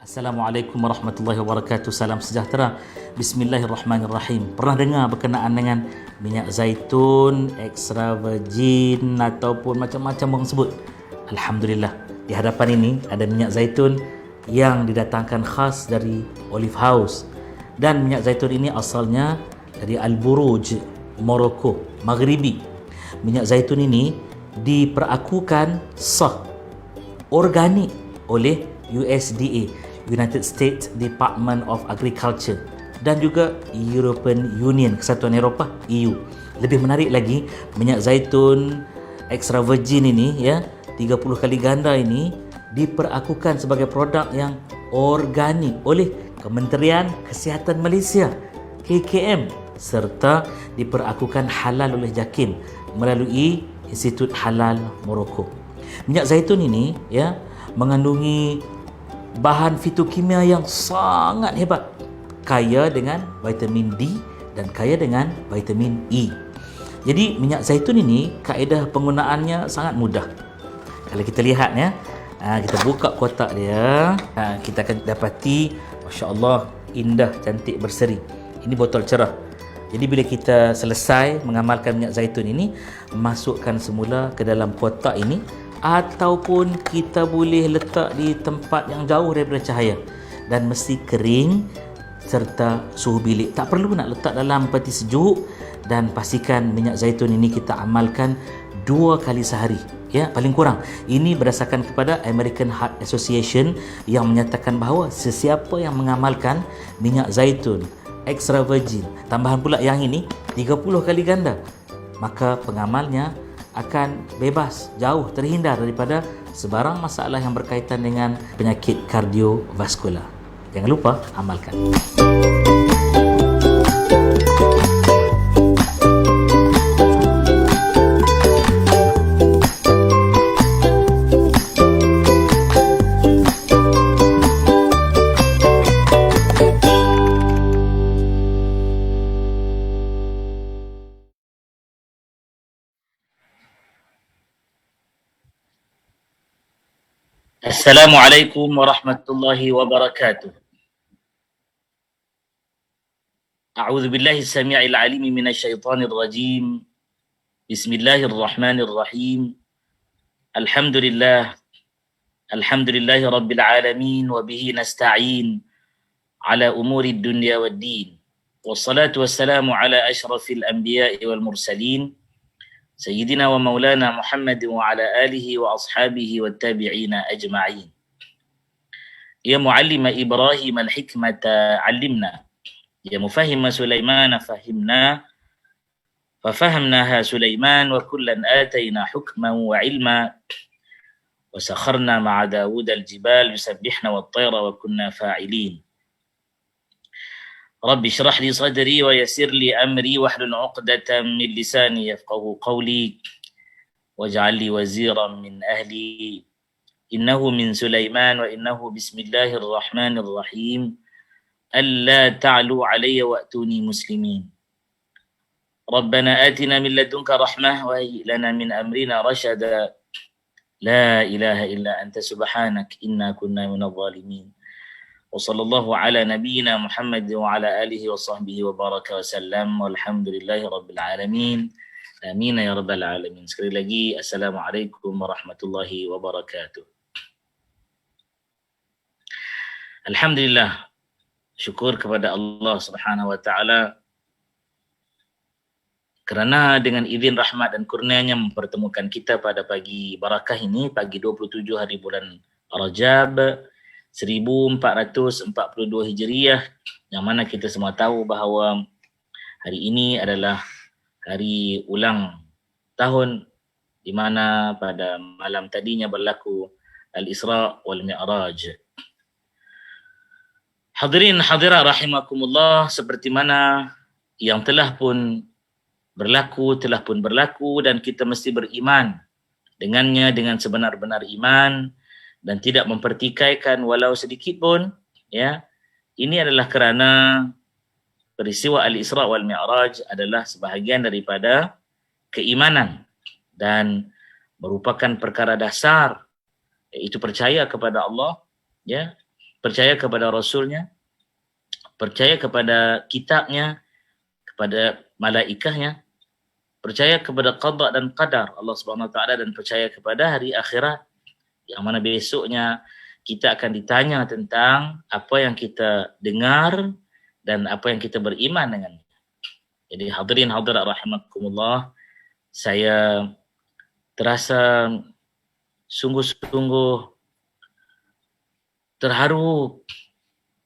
Assalamualaikum warahmatullahi wabarakatuh. Salam sejahtera. Bismillahirrahmanirrahim. Pernah dengar berkenaan dengan minyak zaitun extra virgin ataupun macam-macam orang sebut? Alhamdulillah, di hadapan ini ada minyak zaitun yang didatangkan khas dari Olive House. Dan minyak zaitun ini asalnya dari Al-Buruj, Morocco, Maghribi. Minyak zaitun ini diperakukan sah, organik oleh USDA, United States Department of Agriculture, dan juga European Union, Kesatuan Eropah, EU. Lebih menarik lagi, minyak zaitun extra virgin ini 30 kali ganda ini diperakukan sebagai produk yang organik oleh Kementerian Kesihatan Malaysia, KKM, serta diperakukan halal oleh JAKIM melalui Institut Halal Morocco. Minyak zaitun ini mengandungi bahan fitokimia yang sangat hebat, kaya dengan vitamin D dan kaya dengan vitamin E. Jadi minyak zaitun ini kaedah penggunaannya sangat mudah. Kalau kita lihat kita buka kotak dia, kita akan dapati masya-Allah indah, cantik, berseri. Ini botol cerah. Jadi bila kita selesai mengamalkan minyak zaitun ini, masukkan semula ke dalam kotak ini, ataupun kita boleh letak di tempat yang jauh daripada cahaya, dan mesti kering serta suhu bilik. Tak perlu nak letak dalam peti sejuk, dan pastikan minyak zaitun ini kita amalkan 2 kali sehari, paling kurang. Ini berdasarkan kepada American Heart Association yang menyatakan bahawa sesiapa yang mengamalkan minyak zaitun extra virgin, tambahan pula yang ini 30 kali ganda, maka pengamalnya akan bebas, jauh terhindar daripada sebarang masalah yang berkaitan dengan penyakit kardiovaskular. Jangan lupa amalkan. Assalamualaikum warahmatullahi wabarakatuh. A'udzu billahi as-sami'il 'alim minasyaitonir rajim. Bismillahirrahmanirrahim. Alhamdulillah. Alhamdulillahi rabbil alamin wa bihi nasta'in ala umurid dunya waddin. Wassalatu wassalamu ala asyrafil anbiya'i wal mursalin. Sayyidina wa maulana Muhammad wa ala alihi wa ashabihi wa tabi'ina ajma'in. Ya muallima Ibrahim al-hikmata 'allimna. Ya mufahhima Sulaiman fahimna. Fafahamnaha Sulaiman wa kullan atayna hukman wa ilma. Wa sakharna ma'a Dawud al-jibal yusabbihna wat-tayra wa kunna fa'ilin. Rabbi shrah li sadri wa yassir li amri wahlul 'uqdatam min lisani yafqahu qawli waj'al li waziran min ahli innahu min Sulaiman wa innahu bismillahirrahmanirrahim alla ta'lu 'alayya wa'tuni muslimin. Rabbana atina min ladunka rahmah wa hayyi lana min amrina rashada. La ilaha illa anta subhanak inna kunna minadh dhalimin. وصلى الله على نبينا محمد وعلى آله وصحبه وبارك وسلم والحمد لله رب العالمين آمين يا رب العالمين. Sekali lagi, Assalamualaikum warahmatullahi wabarakatuh. Alhamdulillah, syukur kepada Allah Subhanahu wa taala kerana dengan izin rahmat dan kurnianya mempertemukan kita pada pagi barakah ini, pagi 27 hari bulan Rajab 1442 Hijriah, yang mana kita semua tahu bahawa hari ini adalah hari ulang tahun di mana pada malam tadinya berlaku Al-Isra wal Mi'raj. Hadirin hadirat rahimakumullah, seperti mana yang telah pun berlaku dan kita mesti beriman dengannya dengan sebenar-benar iman dan tidak mempertikaikan walau sedikit pun, ini adalah kerana peristiwa Al-Isra wal Mi'raj adalah sebahagian daripada keimanan dan merupakan perkara dasar, iaitu percaya kepada Allah, percaya kepada Rasulnya, percaya kepada kitabnya, kepada malaikahnya, percaya kepada qada dan qadar Allah Subhanahu Wa Taala, dan percaya kepada hari akhirat yang mana besoknya kita akan ditanya tentang apa yang kita dengar dan apa yang kita beriman dengannya. Jadi hadirin hadirat rahimakumullah, saya terasa sungguh-sungguh terharu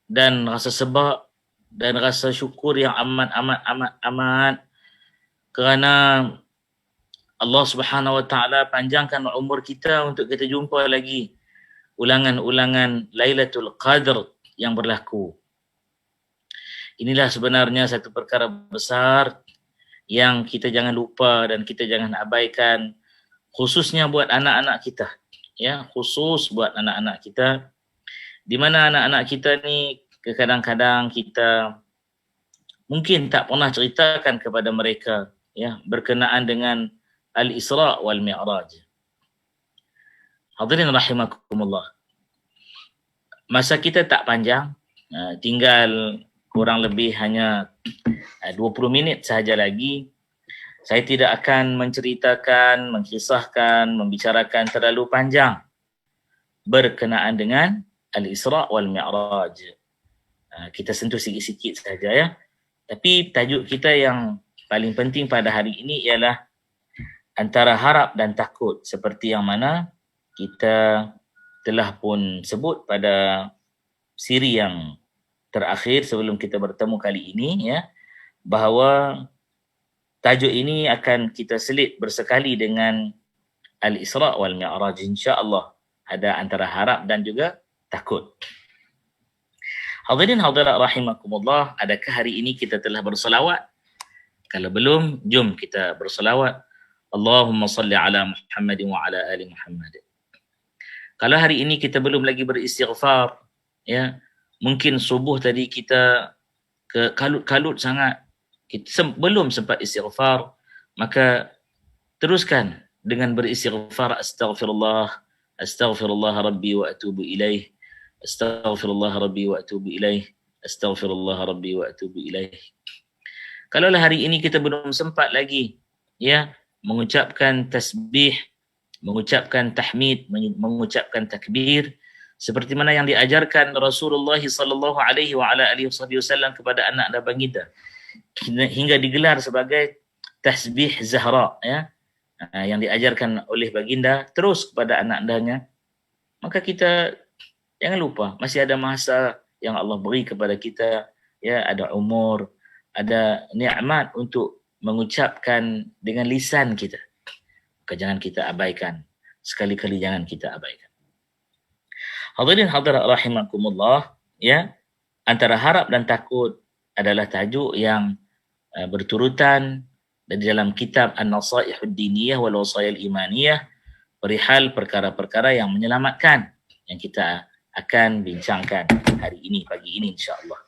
dan rasa sebab dan rasa syukur yang amat kerana Allah Subhanahu Wa Taala panjangkan umur kita untuk kita jumpa lagi ulangan-ulangan Lailatul Qadr yang berlaku. Inilah sebenarnya satu perkara besar yang kita jangan lupa dan kita jangan abaikan, khususnya buat anak-anak kita. Ya, khusus buat anak-anak kita, di mana anak-anak kita ni kadang-kadang kita mungkin tak pernah ceritakan kepada mereka ya berkenaan dengan Al-Isra wal Mi'raj. Hadirin rahimakumullah. Masa kita tak panjang, tinggal kurang lebih hanya 20 minit sahaja lagi. Saya tidak akan menceritakan, mengisahkan, membicarakan terlalu panjang berkenaan dengan Al-Isra wal Mi'raj. Kita sentuh sikit-sikit sahaja ya. Tapi tajuk kita yang paling penting pada hari ini ialah antara harap dan takut, seperti yang mana kita telah pun sebut pada siri yang terakhir sebelum kita bertemu kali ini ya, bahawa tajuk ini akan kita selit bersekali dengan Al-Isra wal Mi'raj, insya-Allah. Ada antara harap dan juga takut. Hadirin hadirat rahimakumullah, adakah hari ini kita telah berselawat? Kalau belum, jom kita berselawat. Allahumma salli ala Muhammad wa ala ali Muhammad. Kalau hari ini kita belum lagi beristighfar, ya, mungkin subuh tadi kita kalut-kalut sangat, kita belum sempat istighfar, maka teruskan dengan beristighfar. Astaghfirullah rabbi wa atubu ilaih. Astaghfirullah rabbi wa atubu ilaih. Astaghfirullah rabbi wa atubu ilaih. Kalaulah hari ini kita belum sempat lagi ya mengucapkan tasbih, mengucapkan tahmid, mengucapkan takbir seperti mana yang diajarkan Rasulullah sallallahu alaihi wa ala alihi wasallam kepada anak dan baginda, hingga digelar sebagai tasbih Zahra ya, yang diajarkan oleh baginda terus kepada anak-anaknya, maka kita jangan lupa masih ada masa yang Allah beri kepada kita ya, ada umur, ada nikmat untuk mengucapkan dengan lisan kita. Maka jangan kita abaikan, sekali-kali jangan kita abaikan. Hadirin hadirat rahimakumullah ya, antara harap dan takut adalah tajuk yang berturutan di dalam kitab An-Nasaihud Diniyah wal Wasayil Imaniyah, perihal perkara-perkara yang menyelamatkan, yang kita akan bincangkan hari ini, pagi ini insya-Allah.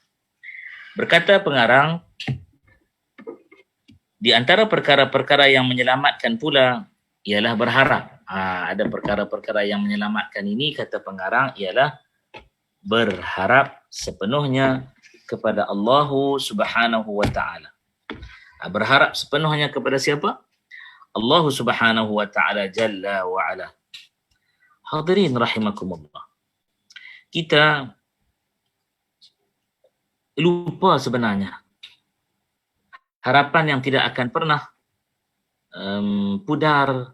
Berkata pengarang, di antara perkara-perkara yang menyelamatkan pula ialah berharap. Ada perkara-perkara yang menyelamatkan ini, kata pengarang, ialah berharap sepenuhnya kepada Allah Subhanahu wa Ta'ala. Berharap sepenuhnya kepada siapa? Allah Subhanahu wa Ta'ala Jalla wa Ala. Hadirin rahimakumullah, kita lupa sebenarnya harapan yang tidak akan pernah pudar,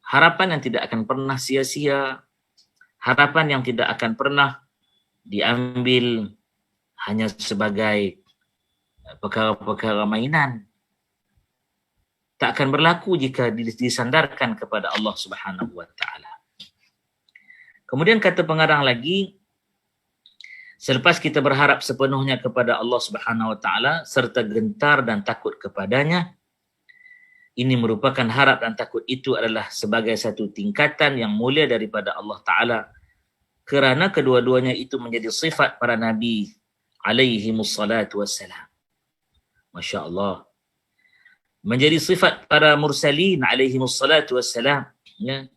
harapan yang tidak akan pernah sia-sia, harapan yang tidak akan pernah diambil hanya sebagai perkara-perkara mainan, tak akan berlaku jika disandarkan kepada Allah Subhanahu wa Ta'ala. Kemudian kata pengarang lagi, selepas kita berharap sepenuhnya kepada Allah Subhanahu wa Ta'ala serta gentar dan takut kepadanya, ini merupakan harap dan takut itu adalah sebagai satu tingkatan yang mulia daripada Allah Ta'ala, kerana kedua-duanya itu menjadi sifat para Nabi alaihimussalatu wassalam. Masya Allah. Menjadi sifat para mursalin alaihimussalatu wassalam ya,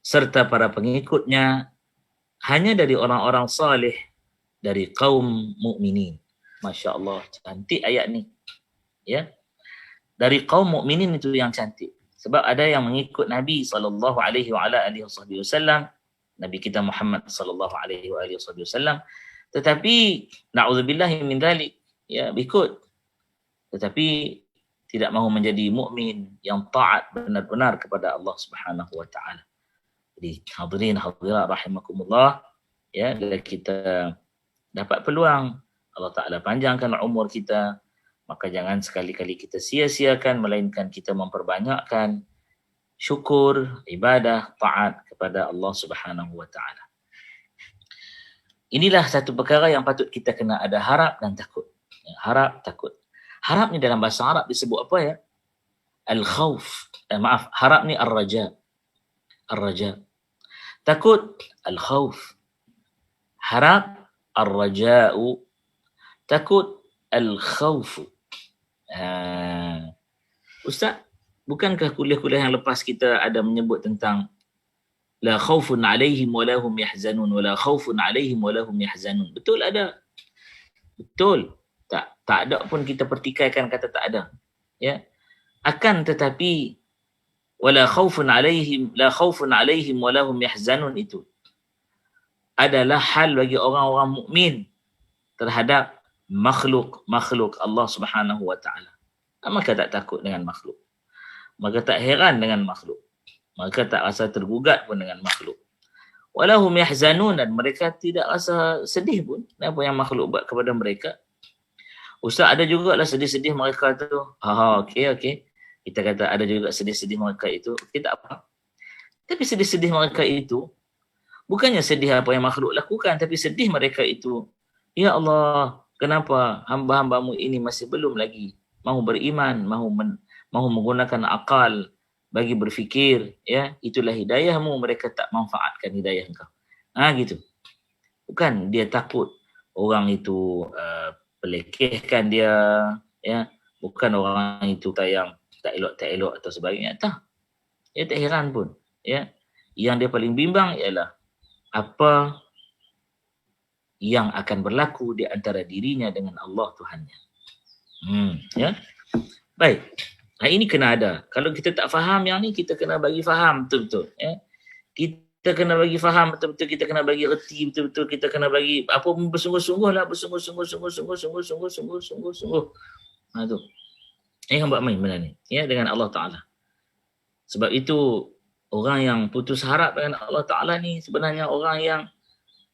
serta para pengikutnya hanya dari orang-orang saleh, dari kaum mukminin. Masya Allah, cantik ayat ni. Ya, dari kaum mukminin itu yang cantik. Sebab ada yang mengikut Nabi SAW, Nabi kita Muhammad SAW, tetapi na'udzubillah min dzalik, ya, ikut, tetapi tidak mahu menjadi mukmin yang taat benar-benar kepada Allah Subhanahu wa taala. Jadi hadirin hadirat rahimakumullah, ya, kita dapat peluang, Allah Taala panjangkan umur kita, maka jangan sekali-kali kita sia-siakan, melainkan kita memperbanyakkan syukur, ibadah, taat kepada Allah Subhanahu wa taala. Inilah satu perkara yang patut kita kena ada harap dan takut. Harap, takut. Harap ni dalam bahasa Arab disebut apa ya? Al-khawf. Harap ni ar-raja. Ar-raja. Takut, al-khawf. Harap, ar-raja'u. Takut, al-khawfu. Ustaz, bukankah kuliah-kuliah yang lepas kita ada menyebut tentang la khaufun alaihim wa lahum yahzanun wa la khaufun alaihim wa lahum yahzanun? Betul ada. Betul. Tak ada pun kita pertikaikan kata tak ada. Ya. Akan tetapi wala khaufun alaihim la khaufun alaihim wa lahum yahzanun itu adalah hal bagi orang-orang mukmin terhadap makhluk Allah Subhanahu wa taala. Maka tak takut dengan makhluk. Maka tak heran dengan makhluk. Maka tak rasa tergugat pun dengan makhluk. Walahum yahzanun, dan mereka tidak rasa sedih pun apa yang makhluk buat kepada mereka. Ustaz, ada jugalah sedih-sedih mereka tu. Okey. Kita kata ada juga sedih-sedih mereka itu. Okey, tak apa. Tapi sedih-sedih mereka itu bukannya sedih apa yang makhluk lakukan, tapi sedih mereka itu, ya Allah, kenapa hamba-hambamu ini masih belum lagi mahu beriman, mahu menggunakan akal bagi berfikir, ya, itulah hidayahmu, mereka tak manfaatkan hidayah engkau. Gitu. Bukan dia takut orang itu pelekehkan dia, ya, bukan orang itu yang tak elok atau sebagainya. Tak. Dia tak heran pun, ya. Yang dia paling bimbang ialah apa yang akan berlaku di antara dirinya dengan Allah Tuhannya. Ya. Baik. Ini kena ada. Kalau kita tak faham yang ni, kita kena bagi faham betul-betul. Ya. Kita kena bagi faham betul-betul, kita kena bagi reti betul-betul, kita kena bagi apa bersungguh-sungguh lah, bersungguh-sungguh. Tu. Yang buat main benda ni, ya, dengan Allah Ta'ala. Sebab itu, orang yang putus harap dengan Allah Ta'ala ni sebenarnya orang yang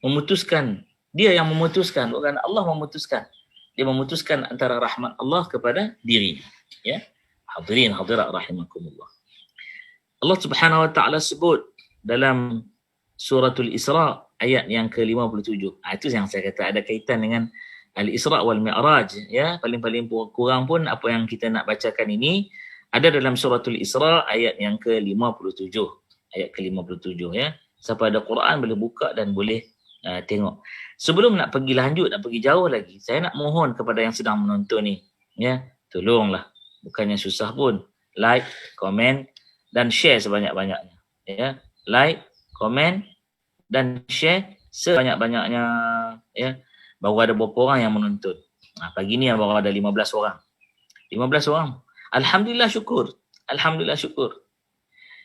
memutuskan. Dia yang memutuskan, bukan Allah memutuskan. Dia memutuskan antara rahmat Allah kepada dirinya. Ya. Hadirin hadirat rahimakumullah. Allah Subhanahu wa taala sebut dalam suratul Isra ayat yang ke-57. Itu yang saya kata ada kaitan dengan Al-Isra wal Mi'raj, ya. Paling-paling kurang pun apa yang kita nak bacakan ini ada dalam suratul Isra ayat yang ke-57. Ayat ke-57, ya. Siapa ada Quran boleh buka dan boleh tengok. Sebelum nak pergi lanjut, nak pergi jauh lagi, saya nak mohon kepada yang sedang menonton ni, ya, tolonglah, bukannya susah pun, like, komen dan share sebanyak-banyaknya, ya. Like, komen dan share sebanyak-banyaknya, ya. Baru ada berapa orang yang menonton. Pagi ni baru ada 15 orang. 15 orang. Alhamdulillah syukur. Alhamdulillah syukur.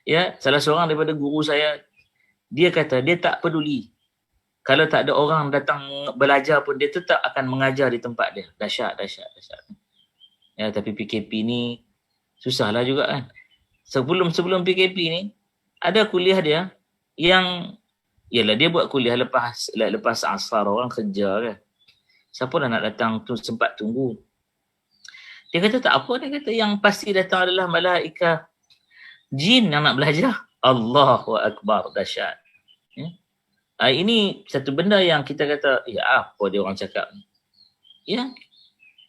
Ya, salah seorang daripada guru saya, dia kata dia tak peduli. Kalau tak ada orang datang belajar pun, dia tetap akan mengajar di tempat dia. Dahsyat. Ya, tapi PKP ni susahlah juga kan. Sebelum PKP ni, ada kuliah dia yang, yalah, dia buat kuliah lepas asar, orang kerja kan. Siapa dah nak datang tu sempat tunggu. Dia kata tak apa, dia kata yang pasti datang adalah malaikat jin yang nak belajar. Allahu Akbar, dahsyat. Ya. Ini satu benda yang kita kata, ya apa dia orang cakap ni. Ya.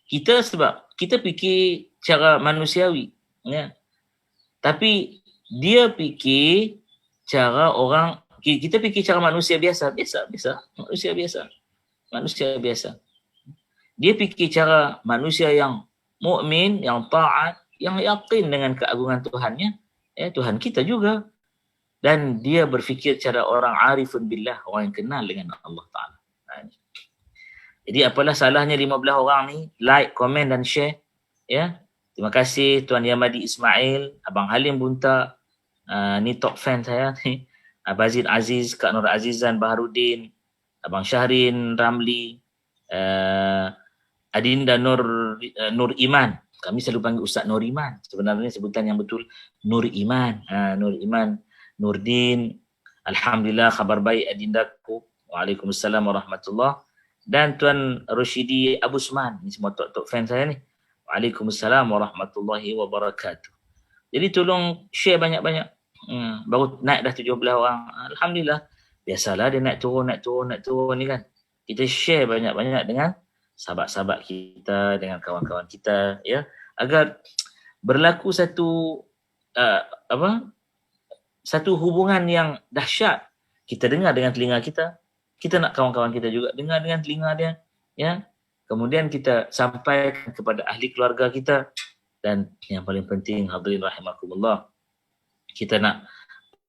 Sebab kita fikir cara manusiawi, ya. Tapi dia fikir cara orang, kita fikir cara manusia biasa. Manusia biasa. Dia fikir cara manusia yang mukmin, yang taat, yang yakin dengan keagungan Tuhannya. Ya, Tuhan kita juga. dan dia berfikir cara orang arifun billah, orang yang kenal dengan Allah Ta'ala. Jadi apalah salahnya 15 orang ni like, komen dan share. Ya. Terima kasih Tuan Yamadi Ismail, Abang Halim Bunta, ni top fan saya ni. Abazin Aziz, Kak Nur Azizan Baharudin, Abang Syahrin Ramli, Adinda Nur Iman. Kami selalu panggil Ustaz Nur Iman. Sebenarnya sebutan yang betul Nur Iman. Nur Iman, Nurdin. Alhamdulillah khabar baik Adindaku. Waalaikumsalam warahmatullahi. Dan Tuan Roshidi Abusman. Ini semua top fan saya ni. Waalaikumsalam warahmatullahi wabarakatuh. Jadi tolong share banyak-banyak. Baru naik dah 17 orang. Alhamdulillah. Biasalah dia naik turun ni kan. Kita share banyak-banyak dengan sahabat-sahabat kita, dengan kawan-kawan kita, ya, agar berlaku satu satu hubungan yang dahsyat. Kita dengar dengan telinga kita, kita nak kawan-kawan kita juga dengar dengan telinga dia, ya. Kemudian kita sampaikan kepada ahli keluarga kita, dan yang paling penting hadirin rahimakumullah, kita nak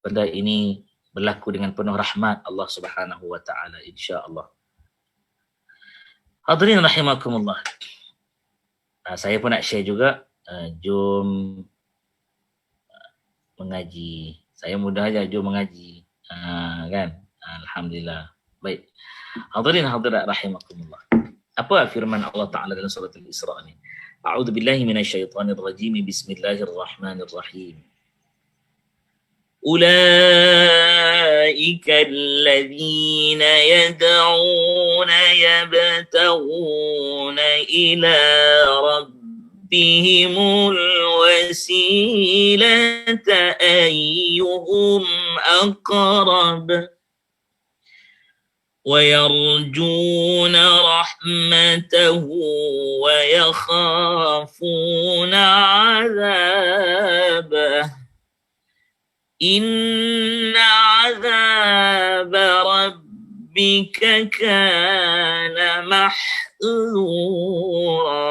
benda ini berlaku dengan penuh rahmat Allah Subhanahu wa taala, insya-Allah. Hadirin rahimakumullah. Saya pun nak share juga, jom mengaji. Saya mudah aja, jom mengaji. Kan? Alhamdulillah. Baik. Hadirin hadirat rahimakumullah. Apa firman Allah Ta'ala dalam surat Al-Isra ni? A'udzu billahi minasyaitonir rajim. Bismillahirrahmanirrahim. أولئك الذين يدعون يبتغون إلى ربهم الوسيلة أيهم أقرب ويرجون رحمته ويخافون عذابه إن عذاب ربك كان محذورا.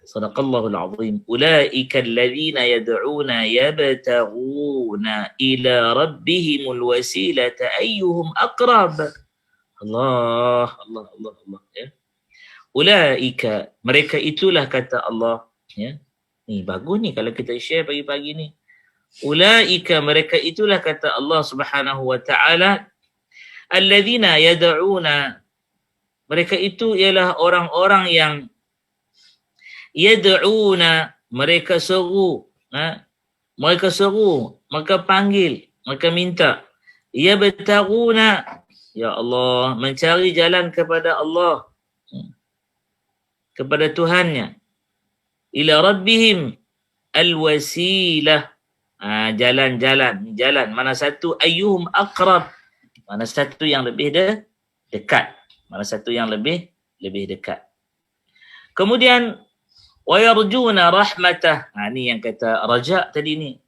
صدق الله العظيم. أولئك الذين يدعون يبتغون إلى ربهم الوسيلة أيهم أقرب. Allah, Allah, Allah, Allah. Ya. Ulaika, mereka itulah kata Allah. Ya. Ni bagus ni kalau kita share pagi-pagi ni. Ulaika, mereka itulah kata Allah Subhanahu wa taala, alladzina yad'una, mereka itu ialah orang-orang yang yad'una, mereka seru, mereka seru, mereka panggil, mereka minta, yabtaguna, ya Allah, mencari jalan kepada Allah, kepada Tuhannya, ila rabbihim alwasilah, jalan, mana satu, ayyuhum aqrab, mana satu yang lebih dekat, mana satu yang lebih dekat. Kemudian wa yarjuna rahmatah, ni yang kata raja tadi ni,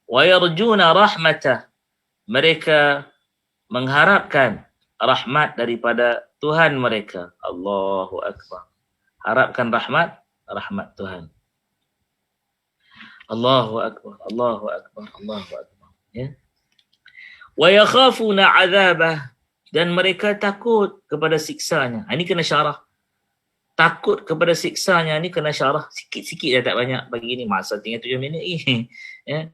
wa yarjuna rahmatah, mereka mengharapkan rahmat daripada Tuhan mereka. Allahu akbar. Harapkan rahmat Tuhan. Allahu akbar, Allahu akbar, Allahu akbar. Ya. Wa yakhafuna 'adzabah, dan mereka takut kepada siksanya. Ini kena syarah. Takut kepada siksanya ni kena syarah sikit-sikit dah, tak banyak bagi ni, masa tinggal 7 minit ni. Ya.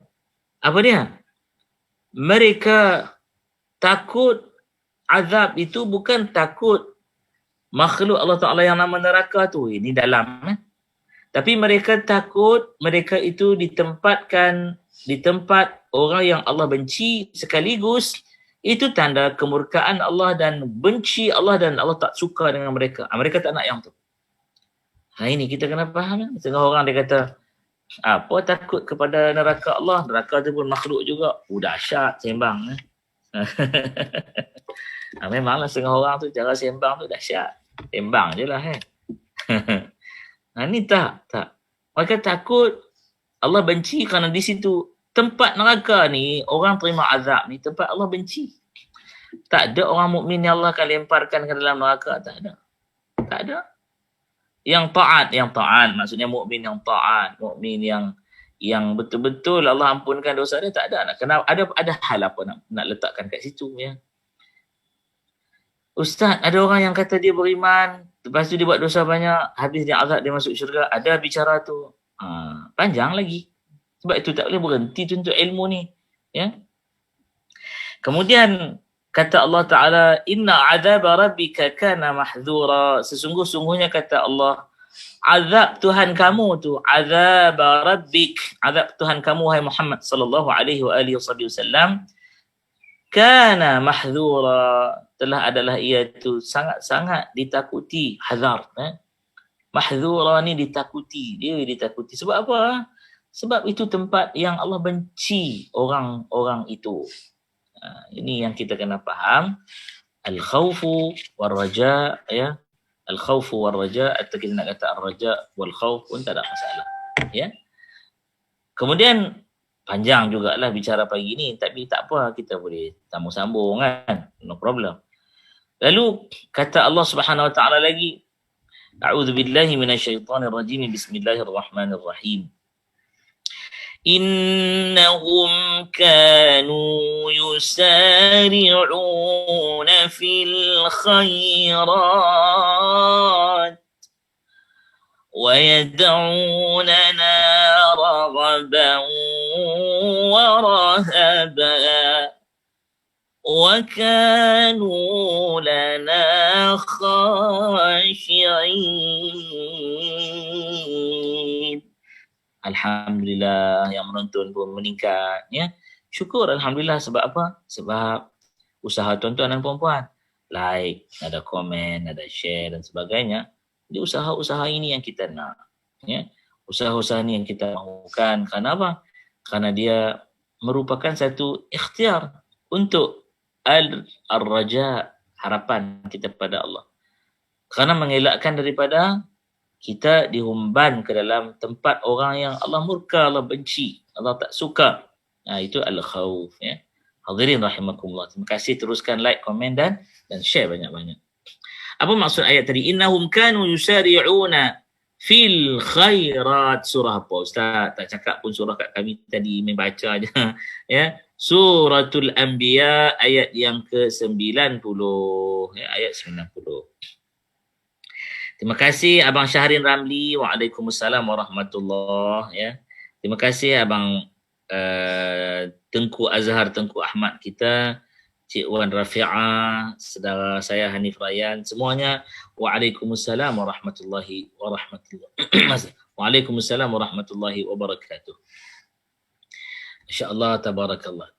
Apa dia? Mereka takut azab itu bukan takut makhluk Allah Ta'ala yang nama neraka tu. Ini dalam. Tapi mereka takut mereka itu ditempatkan di tempat orang yang Allah benci sekaligus. Itu tanda kemurkaan Allah dan benci Allah, dan Allah tak suka dengan mereka. Mereka tak nak yang tu. Ini kita kena faham. Setengah orang dia kata, apa takut kepada neraka Allah? Neraka tu pun makhluk juga. Dahsyat sembang. Memanglah setengah orang tu cara sembang tu dahsyat. Sembang je lah. Ni tak. Mereka takut Allah benci kerana di situ tempat neraka ni, orang terima azab ni, tempat Allah benci. Tak ada orang mukmin yang Allah akan lemparkan ke dalam neraka. Tak ada. Yang taat, maksudnya mukmin yang taat, mukmin yang yang betul-betul Allah ampunkan dosa dia, tak ada. Kenapa? Ada hal apa nak letakkan kat situ ya. Ustaz, ada orang yang kata dia beriman, lepas tu dia buat dosa banyak, habis dia azab, dia masuk syurga. Ada bicara tu. Panjang lagi. Sebab itu tak boleh berhenti tuntut ilmu ni. Ya. Kemudian kata Allah Ta'ala, inna azab rabbika kana mahdzura. Sesungguh-sungguhnya kata Allah, azab Tuhan kamu tu, azab rabbik, azab Tuhan kamu hai Muhammad sallallahu alaihi wasallam, kana mahdzura, telah adalah ia tu sangat-sangat ditakuti. Hazar, mahdzura ni ditakuti, dia ditakuti. Sebab apa? Sebab itu tempat yang Allah benci orang-orang itu. Ini yang kita kena faham. Al-khawfu wal-raja, ya. Al-khawfu wal-raja, atau kita nak kata al-raja wal-khawf pun tak ada masalah. Ya. Kemudian panjang jugalah bicara pagi ni, tapi tak apa, kita boleh sambung kan, no problem. Lalu kata Allah Subhanahu wa taala lagi, a'udzubillahi minasyaitonir rajim, bismillahirrahmanirrahim. إنهم كانوا يسارعون في الخيرات ويدعوننا رغبا ورهبا وكانوا لنا خاشعين. Alhamdulillah, yang menonton pun meningkat ya. Syukur alhamdulillah. Sebab apa? Sebab usaha tuan-tuan dan puan-puan, like, ada komen, ada share dan sebagainya. Jadi usaha-usaha ini yang kita nak ya. Usaha-usaha ini yang kita mahukan. Kerana apa? Kerana dia merupakan satu ikhtiar untuk al-raja, harapan kita pada Allah. Kerana mengelakkan daripada kita dihumban ke dalam tempat orang yang Allah murka, Allah benci, Allah tak suka. Itu al-khawf ya. Hadirin rahimakumullah. Terima kasih, teruskan like, komen dan share banyak-banyak. Apa maksud ayat tadi? Innahum kanu yusari'una fil khairat. Surah apa Ustaz? Tak cakap pun surah kat kami tadi, membaca aja ya. Suratul Anbiya ayat yang ke-90 ya, ayat 90. Terima kasih Abang Syahrin Ramli. Waalaikumsalam warahmatullahi ya. Terima kasih Abang Tengku Azhar, Tengku Ahmad kita, Cik Wan Rafi'ah, saudara saya Hanif Rayyan, semuanya. Waalaikumsalam warahmatullahi wabarakatuh. Waalaikumsalam warahmatullahi wabarakatuh. InsyaAllah, tabarakallah.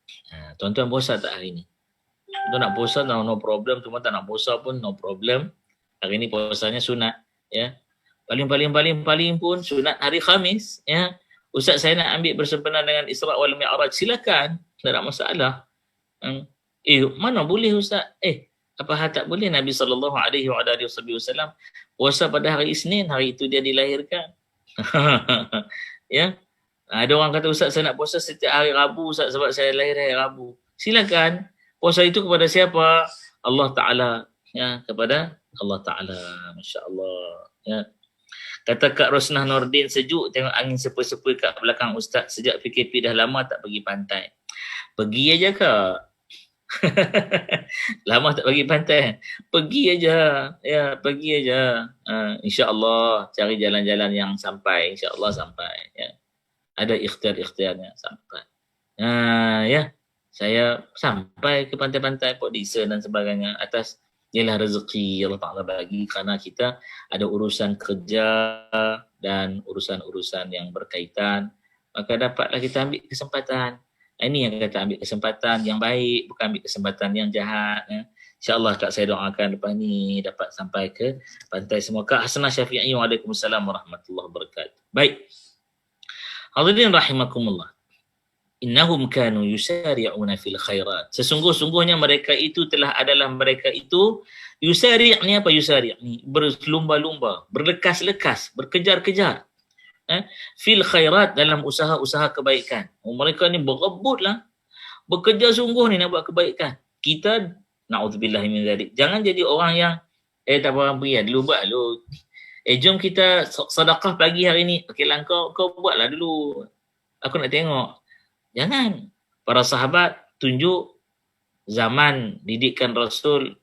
Tuan-tuan puasa tak hari ni? Tuan nak puasa, no problem. Tuan tak nak puasa pun no problem. Hari ni puasanya sunat ya. Paling pun sunat hari Khamis ya. Ustaz, saya nak ambil bersempena dengan Isra wal Mi'raj. Silakan, tak ada masalah. Mana boleh Ustaz? Apa hal tak boleh? Nabi sallallahu alaihi wasallam puasa pada hari Isnin, hari itu dia dilahirkan. Ya. Ada orang kata, Ustaz, saya nak puasa setiap hari Rabu Ustaz sebab saya lahir hari Rabu. Silakan. Puasa itu kepada siapa? Allah Taala ya, kepada Allah Ta'ala. Masya Allah ya. Kata Kak Rosnah Nordin, sejuk tengok angin sepoi-sepoi kat belakang Ustaz. Sejak PKP dah lama tak pergi pantai. Pergi aja Kak. Lama tak pergi pantai, pergi aja ya, pergi aja. InsyaAllah cari jalan-jalan yang sampai, InsyaAllah sampai ya. Ada ikhtiar-ikhtiarnya sampai ya. Saya sampai ke pantai-pantai Port Dickson dan sebagainya atas ialah rezeki Allah Ta'ala bagi, kerana kita ada urusan kerja dan urusan-urusan yang berkaitan, maka dapatlah kita ambil kesempatan. Ini yang kata ambil kesempatan yang baik, bukan ambil kesempatan yang jahat ya. InsyaAllah Kak, saya doakan lepas ni dapat sampai ke pantai semua. Kak Hasanah Syafi'i, waalaikumsalam warahmatullahi wabarakatuh. Baik, hadirin rahimakumullah. Innahum kanu yusari'una fil khairat. Sesungguh-sungguhnya mereka itu mereka itu yusari' ni apa yusari' ni? Berlumba-lumba, berlekas-lekas, berkejar-kejar. Fil khairat, dalam usaha-usaha kebaikan. Mereka ni berebutlah, bekerja sungguh ni nak buat kebaikan. Kita na'udzubillahi min dzalik. Jangan jadi orang yang tak apa pergi dulu buat dulu. Jom kita sedekah pagi hari ni. Okeylah, kau buatlah dulu. Aku nak tengok. Jangan. Para sahabat tunjuk zaman didikan Rasul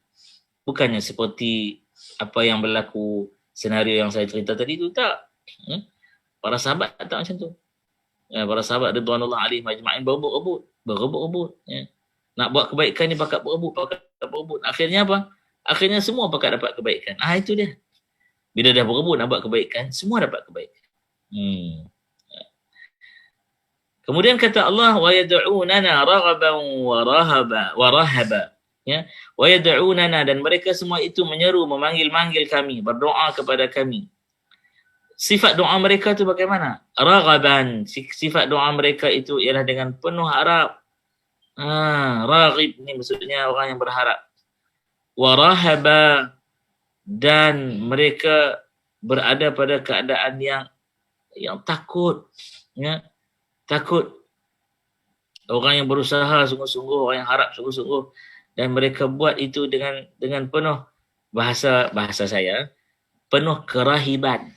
bukannya seperti apa yang berlaku senario yang saya cerita tadi tu, tak. Para sahabat tak macam tu. Para sahabat ridwanullah alaihim ajma'in berebut-rebut. Nak buat kebaikan ni pakat berebut. Akhirnya apa? Akhirnya semua pakat dapat kebaikan. Itu dia. Bila dah berebut nak buat kebaikan, semua dapat kebaikan. Kemudian kata Allah, wa yad'unana raghaban wa rahaba. Ya, wa yad'unana, dan mereka semua itu menyeru, memanggil-manggil kami, berdoa kepada kami. Sifat doa mereka tu bagaimana? Raghaban, sifat doa mereka itu ialah dengan penuh harap. Raghib ni maksudnya orang yang berharap. Wa rahaba, dan mereka berada pada keadaan yang takut. Ya. Takut. Orang yang berusaha sungguh-sungguh, orang yang harap sungguh-sungguh, dan mereka buat itu dengan penuh bahasa saya, penuh kerahiban.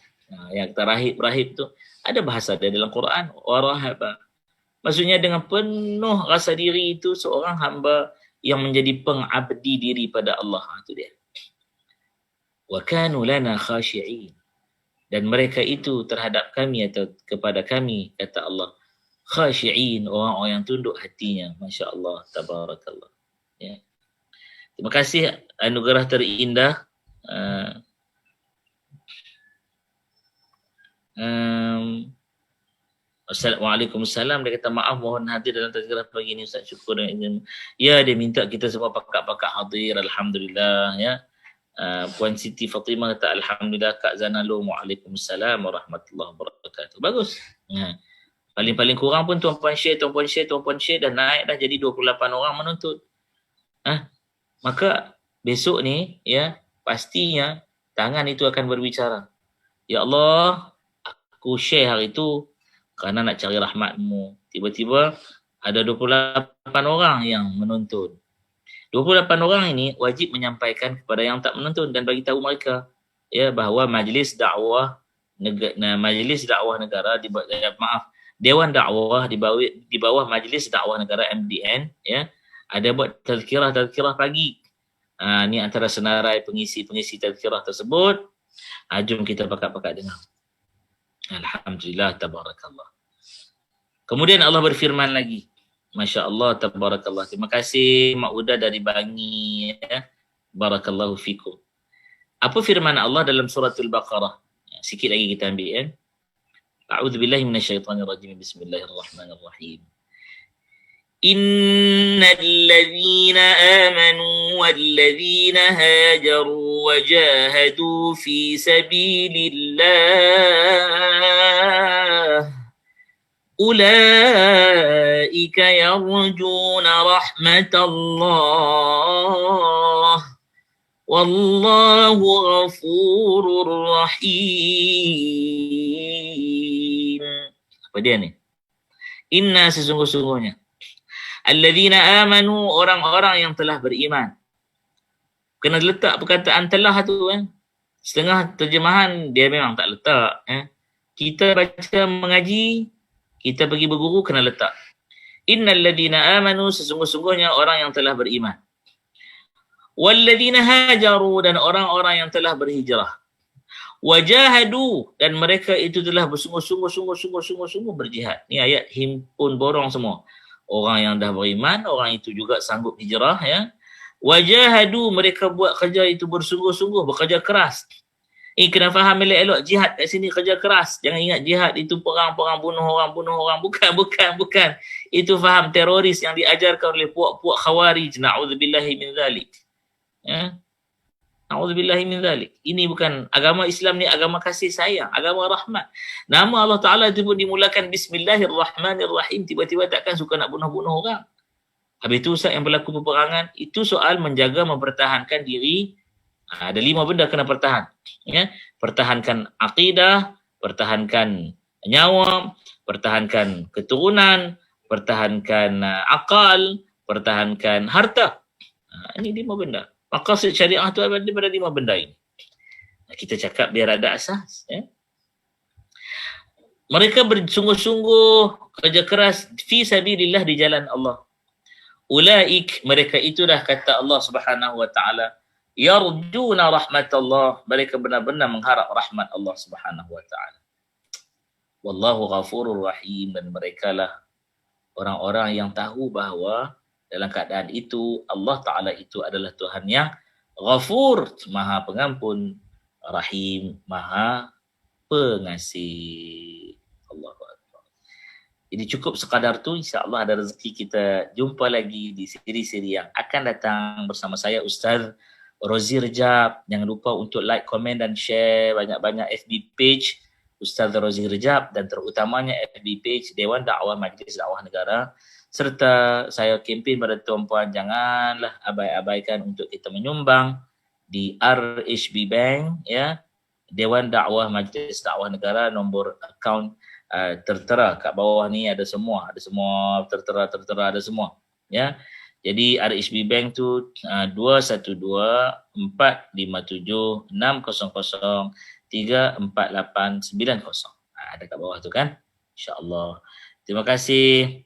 Yang kata rahib tu ada bahasa dia dalam Quran, warahaba. Maksudnya dengan penuh rasa diri itu seorang hamba yang menjadi pengabdi diri pada Allah. Itu dia. Wa kanu lana khashi'in. Dan mereka itu terhadap kami atau kepada kami, kata Allah, khashi'in, orang-orang yang tunduk hatinya. Masya Allah, tabarakallah. Ya. Terima kasih anugerah terindah. Waalaikumsalam. Dia kata maaf, mohon hadir dalam tazkirah pagi ini Ustaz, syukur dan izin. Ya, dia minta kita semua pakak-pakak hadir. Alhamdulillah. Ya. Puan Siti Fatimah kata alhamdulillah. Kak Zanalum, waalaikumsalam warahmatullahi wabarakatuh. Bagus. Paling-paling kurang pun tuan-puan share dan naik dah jadi 28 orang menuntut. Maka besok ni ya, pastinya tangan itu akan berbicara. Ya Allah, aku share hari itu kerana nak cari rahmat-Mu. Tiba-tiba ada 28 orang yang menuntut. 28 orang ini wajib menyampaikan kepada yang tak menuntut dan bagi tahu mereka ya bahawa majlis dakwah negara Dewan Dakwah di bawah Majlis Dakwah Negara MDN ya ada buat tazkirah pagi. Ni antara senarai pengisi tazkirah tersebut. Jom kita pakat-pakat dengar. Alhamdulillah, tabarakallah. Kemudian Allah berfirman lagi. Masya Allah, tabarakallah. Terima kasih Mak Uda dari Bangi. Ya. Barakallahu fikum. Apa firman Allah dalam suratul Baqarah? Sikit lagi kita ambil ya. A'udzu billahi minasyaitonir rajim. Bismillahirrahmanirrahim. Innal ladzina amanu wal ladzina hajaru wa jahadu fi sabilillah ulaika yarjuna rahmatallah wallahu ghafurur rahim. Apa dia ni? Inna, sesungguh-sungguhnya, alladzina amanu, orang-orang yang telah beriman. Kena letak perkataan telah tu kan. Setengah terjemahan dia memang tak letak. Kita baca mengaji, kita pergi berguru kena letak. Innal ladzina amanu, sesungguh-sungguhnya orang yang telah beriman. Walladzina hajaru, dan orang-orang yang telah berhijrah. Wajahadu, dan mereka itu telah bersungguh-sungguh berjihad. Ni ayat himpun borong semua. Orang yang dah beriman, orang itu juga sanggup hijrah ya. Wajahadu, mereka buat kerja itu bersungguh-sungguh, bekerja keras. Kena faham elok-elok, jihad kat sini kerja keras. Jangan ingat jihad itu perang bunuh orang. Bukan. Itu faham teroris yang diajarkan oleh puak-puak khawarij. Na'udzubillahi min dzalik. Ya. Na'udzubillahi min dzalik. Ini bukan agama Islam, ni agama kasih sayang, agama rahmat. Nama Allah Ta'ala itu pun dimulakan Bismillahirrahmanirrahim. Tiba-tiba takkan suka nak bunuh-bunuh orang. Habis itu Ustaz, yang berlaku peperangan, itu soal menjaga, mempertahankan diri. Ada 5 benda kena pertahan. Ya. Pertahankan akidah, pertahankan nyawa, pertahankan keturunan, pertahankan akal, pertahankan harta. Ini 5 benda. Maqasid syariah tu ada pada 5 benda ini. Kita cakap biar ada asas. Ya. Mereka bersungguh-sungguh kerja keras fi sabilillah di jalan Allah. Ulaik, mereka itulah kata Allah Subhanahu wa taala, yarjuna rahmatullah, mereka benar-benar mengharap rahmat Allah Subhanahu wa taala. Wallahu ghafurur rahim, dan merekalah orang-orang yang tahu bahawa dalam keadaan itu Allah Taala itu adalah Tuhan yang Ghafur, Maha Pengampun, Rahim, Maha Pengasih. Allahu Akbar. Jadi cukup sekadar tu, insya-Allah ada rezeki kita jumpa lagi di siri-siri yang akan datang bersama saya Ustaz Rozi Rejab. Jangan lupa untuk like, komen dan share banyak-banyak FB page Ustaz Rozi Rejab, dan terutamanya FB page Dewan Dakwah Majlis Dakwah Negara. Serta saya kempen pada tuan-puan, janganlah abai-abaikan untuk kita menyumbang di RHB Bank, ya, Dewan Dakwah Majlis Dakwah Negara. Nombor akaun tertera kat bawah ni, ada semua tertera ada semua, ya. Jadi RHB Bank tu 212-457-600-34890. Ada kat bawah tu kan, insya-Allah. Terima kasih.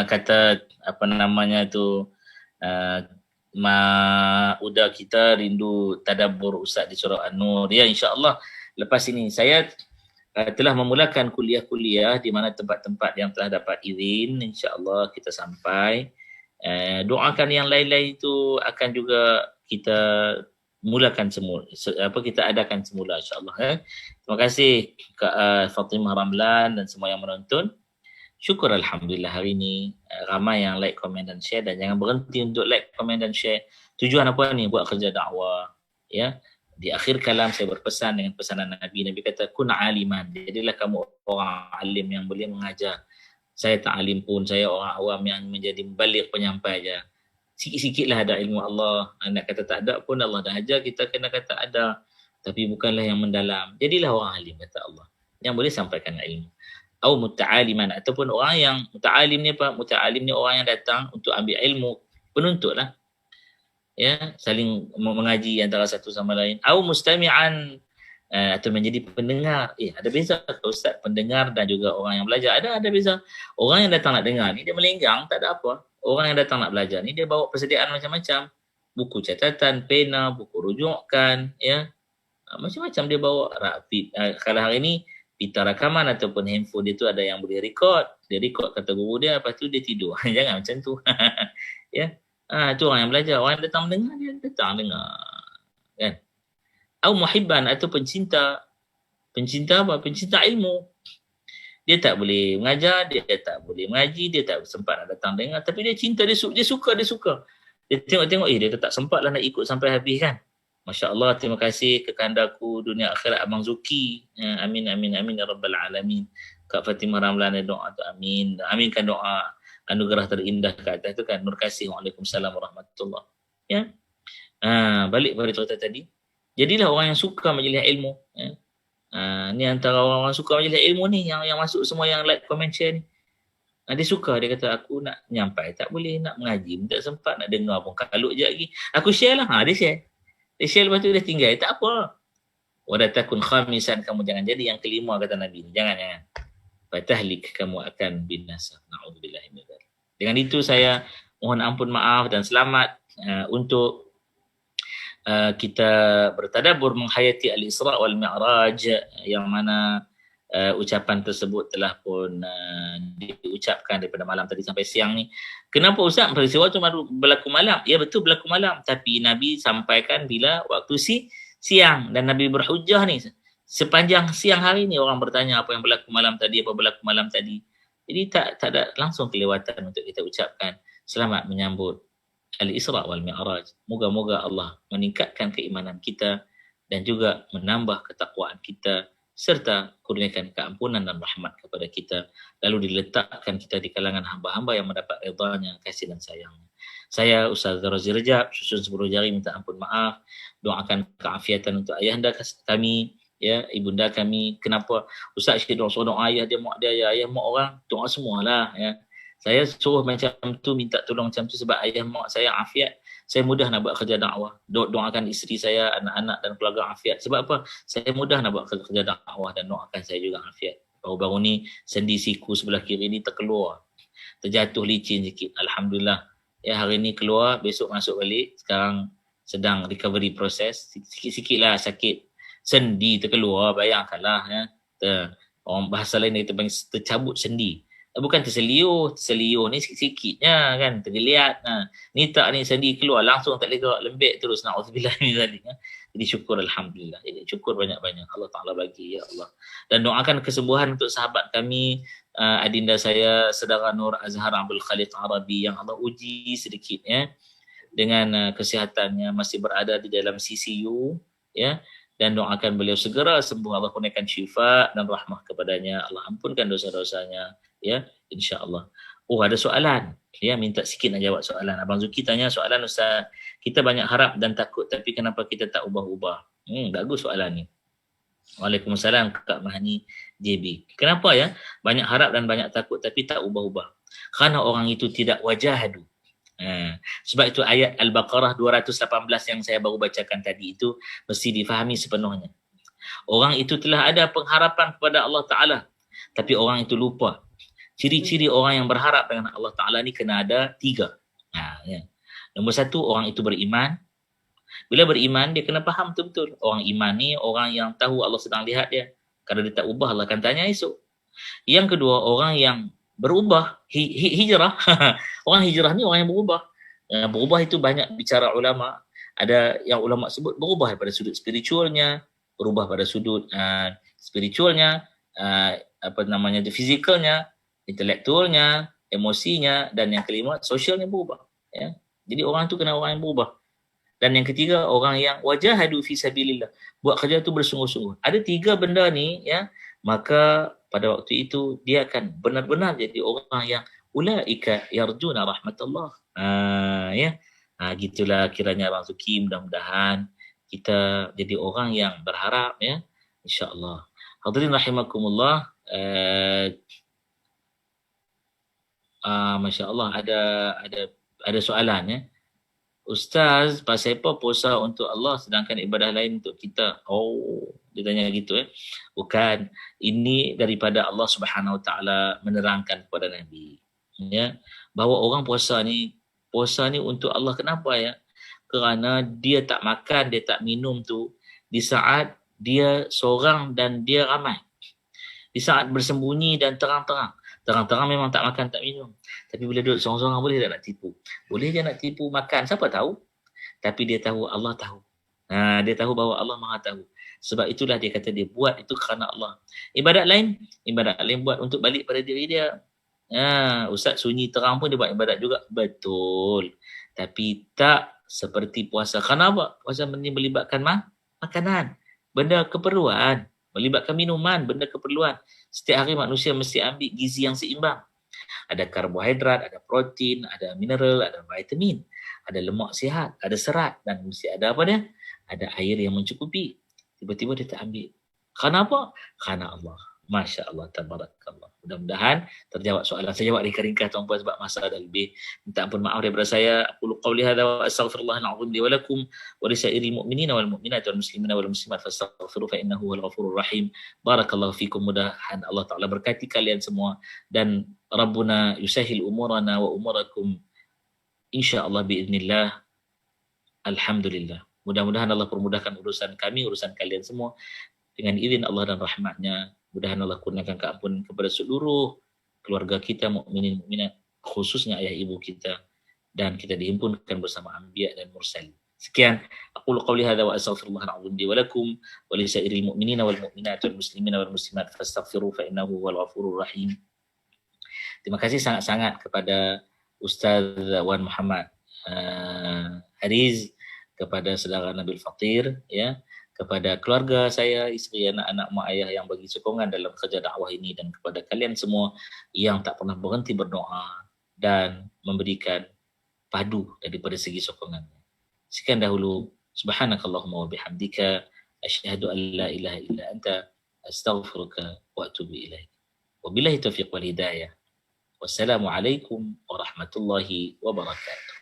Kata apa namanya tu, udah kita rindu tadabbur Ustaz di surah An-Nur. Ya, insya-Allah lepas ini saya telah memulakan kuliah-kuliah di mana tempat-tempat yang telah dapat izin, insya-Allah kita sampai. Doakan yang lain-lain itu akan juga kita mulakan semula, kita adakan semula, insya-Allah. Terima kasih Kak Fatimah Ramlan dan semua yang menonton. Syukur Alhamdulillah hari ini ramai yang like, komen dan share, dan jangan berhenti untuk like, komen dan share. Tujuan apa ni? Buat kerja dakwah, ya. Di akhir kalam saya berpesan dengan pesanan Nabi. Nabi kata kun aliman, jadilah kamu orang alim yang boleh mengajar. Saya tak alim pun, saya orang awam yang menjadi balik penyampai aja. Sikit-sikitlah ada ilmu Allah. Nak kata tak ada pun Allah dah ajar kita kena kata ada, tapi bukanlah yang mendalam. Jadilah orang alim kata Allah yang boleh sampaikan ilmu. Atau muta'aliman, ataupun orang yang muta'alim ni apa? Muta'alim ni orang yang datang untuk ambil ilmu, penuntut lah, ya, saling mengaji antara satu sama lain. Atau mustami'an, atau menjadi pendengar. Ada beza Ustaz, pendengar dan juga orang yang belajar. Ada beza. Orang yang datang nak dengar ni dia melenggang, tak ada apa. Orang yang datang nak belajar ni dia bawa persediaan macam-macam, buku catatan, pena, buku rujukan, ya, macam-macam dia bawa. Kalau hari ni pita rakaman ataupun handphone dia tu ada yang boleh record. Dia record kata guru dia, lepas tu dia tidur. Jangan macam tu. Ya. Tu orang yang belajar. Orang yang datang mendengar, dia datang dengar. Kan? Atau muhibban, atau pencinta. Pencinta apa? Pencinta ilmu. Dia tak boleh mengajar, dia tak boleh mengaji, dia tak sempat nak datang dengar, tapi dia cinta, dia suka. Dia tengok-tengok, dia tak sempat lah nak ikut sampai habis kan. Masya Allah, terima kasih kekandaku dunia akhirat Abang Zuki. Amin ya rabbal alamin. Kak Fatimah Ramlan doa tu amin. Aminkan doa anugerah terindah ke atas tu kan. Nur kasih. Waalaikumsalam warahmatullahi. Ya. Balik pada cerita tadi. Jadilah orang yang suka majlis ilmu. Ya. Ni antara orang-orang suka majlis ilmu ni yang masuk semua, yang like, comment, share ni. Dia suka, dia kata aku nak nyampai tak boleh, nak mengaji tak sempat, nak dengar pun kalut je lagi. Aku share lah. Dia share. Dia share lepas tu dia tinggal. Tak apa. Wala takun khamisan, kamu jangan jadi yang kelima kata Nabi. Jangan. Fatahlik, kamu akan binasa. Na'udzubillah min dzalik. Dengan itu saya mohon ampun, maaf dan selamat untuk kita bertadabbur menghayati Al-Isra' wal Mi'raj, yang mana ucapan tersebut telah pun diucapkan daripada malam tadi sampai siang ni. Kenapa Ustaz peristiwa tu baru berlaku malam? Ya betul, berlaku malam, tapi Nabi sampaikan bila waktu siang, dan Nabi berhujah ni sepanjang siang hari ni. Orang bertanya apa yang berlaku malam tadi, Jadi tak ada langsung kelewatan untuk kita ucapkan selamat menyambut Al-Isra' wal Mi'raj. Moga-moga Allah meningkatkan keimanan kita dan juga menambah ketakwaan kita, serta kurniakan keampunan dan rahmat kepada kita, lalu diletakkan kita di kalangan hamba-hamba yang mendapat ridhanya, kasih dan sayangnya. Saya Ustaz Rozi Rejab, susun 10 jari minta ampun maaf, doakan keafiatan untuk ayahanda kami, ya, ibunda kami. Kenapa Ustaz Syed doa ayah dia, mak dia, ayah mak orang, doa semualah, ya. Saya suruh macam tu, minta tolong macam tu sebab ayah mak saya afiat. Saya mudah nak buat kerja dakwah. Doakan isteri saya, anak-anak dan keluarga afiat. Sebab apa? Saya mudah nak buat kerja dakwah dan doakan saya juga afiat. Baru-baru ni sendi siku sebelah kiri ni terkeluar, terjatuh licin sikit. Alhamdulillah. Ya, hari ni keluar, besok masuk balik. Sekarang sedang recovery proses. Sikit-sikit lah sakit sendi terkeluar, bayangkanlah ya. Orang bahasa lain kita panggil tercabut sendi. Bukan terseliuh ni sikit-sikitnya kan, tergeliat. Ni tak, ni sendi keluar langsung, tak boleh gerak, lembek terus. Na'udzubillah min zalik. Jadi syukur, alhamdulillah. Jadi syukur banyak-banyak Allah Taala bagi, ya Allah. Dan doakan kesembuhan untuk sahabat kami, adinda saya Saudara Nur Azhar Abdul Khaliq Arabi, yang Allah uji sedikit ya dengan kesihatannya, masih berada di dalam CCU ya, dan doakan beliau segera sembuh. Allah kurniakan syifa dan rahmah kepadanya, Allah ampunkan dosa-dosanya ya, insya-Allah. Oh, ada soalan ya, minta sikit nak jawab soalan. Abang Zuki tanya soalan, Ustaz, kita banyak harap dan takut, tapi kenapa kita tak ubah-ubah? Bagus soalan ni. Waalaikumsalam Kak Mahani JB. Kenapa ya banyak harap dan banyak takut tapi tak ubah-ubah? Kerana orang itu tidak wajahadu. Sebab itu ayat Al-Baqarah 218 yang saya baru bacakan tadi itu mesti difahami sepenuhnya. Orang itu telah ada pengharapan kepada Allah Ta'ala, tapi orang itu lupa. Ciri-ciri orang yang berharap dengan Allah Ta'ala ni kena ada 3. Ya. Nombor 1, orang itu beriman. Bila beriman, dia kena faham betul-betul. Orang iman ni orang yang tahu Allah sedang lihat dia. Kalau dia tak ubah, Allah akan tanya esok. Yang kedua, orang yang berubah, hijrah. Orang hijrah ni orang yang berubah. Berubah itu banyak bicara ulama. Ada yang ulama sebut berubah pada sudut spiritualnya, berubah pada sudut spiritualnya, fizikalnya, intelektualnya, emosinya, dan yang kelima, sosialnya berubah. Ya. Jadi orang tu kena orang yang berubah. Dan yang ketiga, orang yang wajahadu fi sabilillah, buat kerja tu bersungguh-sungguh. Ada 3 benda ni ya, maka pada waktu itu dia akan benar-benar jadi orang yang ulaika yarjuna rahmatullah. Ya. Gitulah kiranya Abang Zuki, mudah-mudahan kita jadi orang yang berharap ya, insya-Allah. Hadirin rahimakumullah. Masya-Allah, ada soalan ya. Ustaz, pasal apa puasa untuk Allah sedangkan ibadah lain untuk kita? Oh, dia tanya gitu ya. Bukan, ini daripada Allah Subhanahu Wa Taala menerangkan kepada Nabi ya, bahawa orang puasa ni untuk Allah. Kenapa ya? Kerana dia tak makan, dia tak minum tu di saat dia seorang dan dia ramai. Di saat bersembunyi dan terang-terang. Terang-terang memang tak makan, tak minum. Tapi bila duduk seorang-seorang, boleh tak nak tipu? Boleh je nak tipu makan, siapa tahu? Tapi dia tahu, Allah tahu. Dia tahu bahawa Allah Maha tahu. Sebab itulah dia kata dia buat itu kerana Allah. Ibadat lain buat untuk balik pada diri dia. Ustaz sunyi terang pun dia buat ibadat juga. Betul. Tapi tak seperti puasa. Kenapa? Puasa ini melibatkan makanan. Benda keperluan. Melibatkan minuman, benda keperluan. Setiap hari manusia mesti ambil gizi yang seimbang. Ada karbohidrat, ada protein, ada mineral, ada vitamin, ada lemak sihat, ada serat, dan mesti ada apa dia? Ada air yang mencukupi. Tiba-tiba dia tak ambil. Kenapa? Kerana Allah. Masya Allah, tabarakallah. Mudah-mudahan terjawab soalan. Saya jawab ringkas-ringkas tuan-puan sebab masa dah lebih. Minta ampun maaf daripada saya. Aqulu qawli hadza wa astaghfirullahal azim li wa lakum wa li sa'iril mu'minina wal mu'minati wal muslimina wal muslimat fastaghfiruhu fa innahu huwal ghafurur rahim. Barakallahu fikum. Mudahan Allah Taala berkati kalian semua dan Rabbuna yusahhil umurana wa umurakum insyaallah biiznillah. Alhamdulillah. Mudah-mudahan Allah permudahkan urusan kami, urusan kalian semua dengan izin Allah dan rahmatnya. Mudah-mudahan Allah kurniakan keampunan kepada seluruh keluarga kita, mukminin mukminat, khususnya ayah ibu kita, dan kita dihimpunkan bersama anbiya dan mursalin. Sekian, aqulu qawli hadza wa astaghfirullahal azim li wa lakum wa li sa'iril mu'minina wal mu'minat wal muslimina wal muslimat fastaghfiruhu fa innahu huwal ghafurur rahim. Terima kasih sangat-sangat kepada Ustaz Wan Muhammad Hariz, kepada saudara Nabil Fatir ya, kepada keluarga saya, isteri, anak-anak, mak ayah yang bagi sokongan dalam kerja dakwah ini, dan kepada kalian semua yang tak pernah berhenti berdoa dan memberikan padu daripada segi sokongannya. Sekian dahulu. Subhanakallahumma wa bihamdika asyhadu an la ilaha illa anta astaghfiruka wa atubu ilaik. Wabillahi taufiq wal hidayah. Wassalamualaikum warahmatullahi wabarakatuh.